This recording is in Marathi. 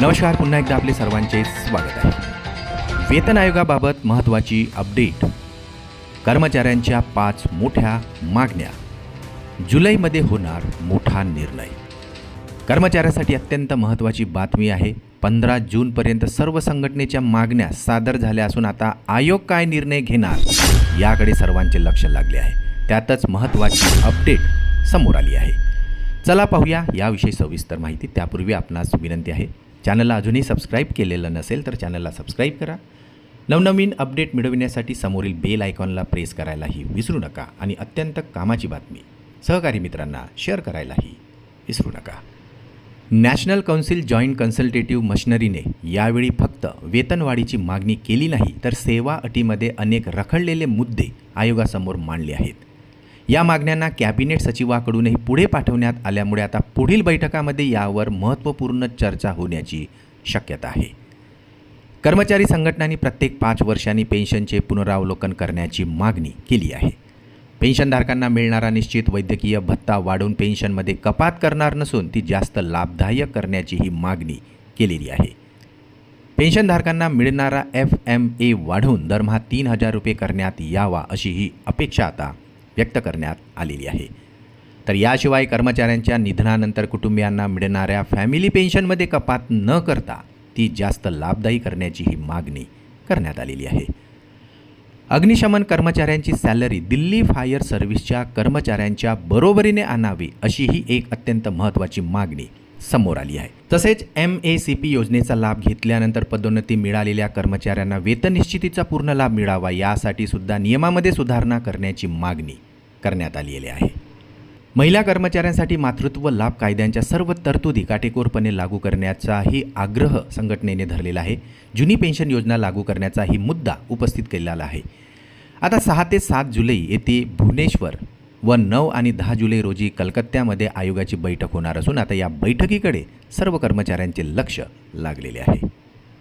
नमस्कार, पुन्हा एकदा आपले सर्वांचे स्वागत आहे. वेतन आयोगाबाबत महत्त्वाची अपडेट. कर्मचाऱ्यांच्या 5 मोठ्या मागण्या. जुलैमध्ये होणार मोठा निर्णय. कर्मचाऱ्यासाठी अत्यंत महत्त्वाची बातमी आहे. 15 जूनपर्यंत सर्व संघटनेच्या मागण्या सादर झाल्या असून आता आयोग काय निर्णय घेणार याकडे सर्वांचे लक्ष लागले आहे. त्यातच महत्त्वाची अपडेट समोर आली आहे. चला पाहूया याविषयी सविस्तर माहिती. त्यापूर्वी आपणास विनंती आहे, चॅनलला अजूनही सबस्क्राईब केलेलं नसेल तर चॅनलला सबस्क्राईब करा. नवनवीन अपडेट मिळविण्यासाठी समोरील बेल आयकॉनला प्रेस करायलाही विसरू नका आणि अत्यंत कामाची बातमी सहकारी मित्रांना शेअर करायलाही विसरू नका. नॅशनल काउन्सिल जॉईंट कन्सल्टेटिव्ह मशिनरीने यावेळी फक्त वेतनवाढीची मागणी केली नाही तर सेवा अटीमध्ये अनेक रखडलेले मुद्दे आयोगासमोर मांडले आहेत. या मागण्यांना कॅबिनेट सचिवाकडूनही पुढे पाठवण्यात आल्यामुळे आता पुढील बैठकामध्ये यावर महत्त्वपूर्ण चर्चा होण्याची शक्यता आहे. कर्मचारी संघटनांनी प्रत्येक 5 वर्षांनी पेन्शनचे पुनरावलोकन करण्याची मागणी केली आहे. पेन्शनधारकांना मिळणारा निश्चित वैद्यकीय भत्ता वाढवून पेन्शनमध्ये कपात करणार नसून ती जास्त लाभदायक करण्याची ही मागणी केलेली आहे. पेन्शनधारकांना मिळणारा FMA वाढवून दरमहा 3,000 रुपये करण्यात यावा अशी ही अपेक्षा आता व्यक्त करण्यात आलेली आहे. तर याशिवाय कर्मचाऱ्यांच्या निधनानंतर कुटुंबियांना मिळणाऱ्या फॅमिली पेन्शनमध्ये कपात न करता ती जास्त लाभदायी करण्याची ही मागणी करण्यात आलेली आहे. अग्निशमन कर्मचाऱ्यांची सॅलरी दिल्ली फायर सर्व्हिसच्या कर्मचाऱ्यांच्या बरोबरीने आणावी अशी ही एक अत्यंत महत्त्वाची मागणी समोर आली आहे. तसेच MACP योजनेचा लाभ घेतल्यानंतर पदोन्नती मिळालेल्या कर्मचाऱ्यांना वेतन निश्चितीचा पूर्ण लाभ मिळावा यासाठी सुद्धा नियमामध्ये सुधारणा करण्याची मागणी करण्यात आलेली आहे. महिला कर्मचाऱ्यांसाठी मातृत्व लाभ कायद्यांच्या सर्व तरतुदी काटेकोरपणे लागू करण्याचाही आग्रह संघटनेने धरलेला आहे. जुनी पेन्शन योजना लागू करण्याचाही मुद्दा उपस्थित केलेला आहे. आता 6 ते 7 जुलै येथे भुवनेश्वर व 9 आणि 10 जुलै रोजी कलकत्त्यामध्ये आयोगाची बैठक होणार असून आता या बैठकीकडे सर्व कर्मचाऱ्यांचे लक्ष लागलेले आहे.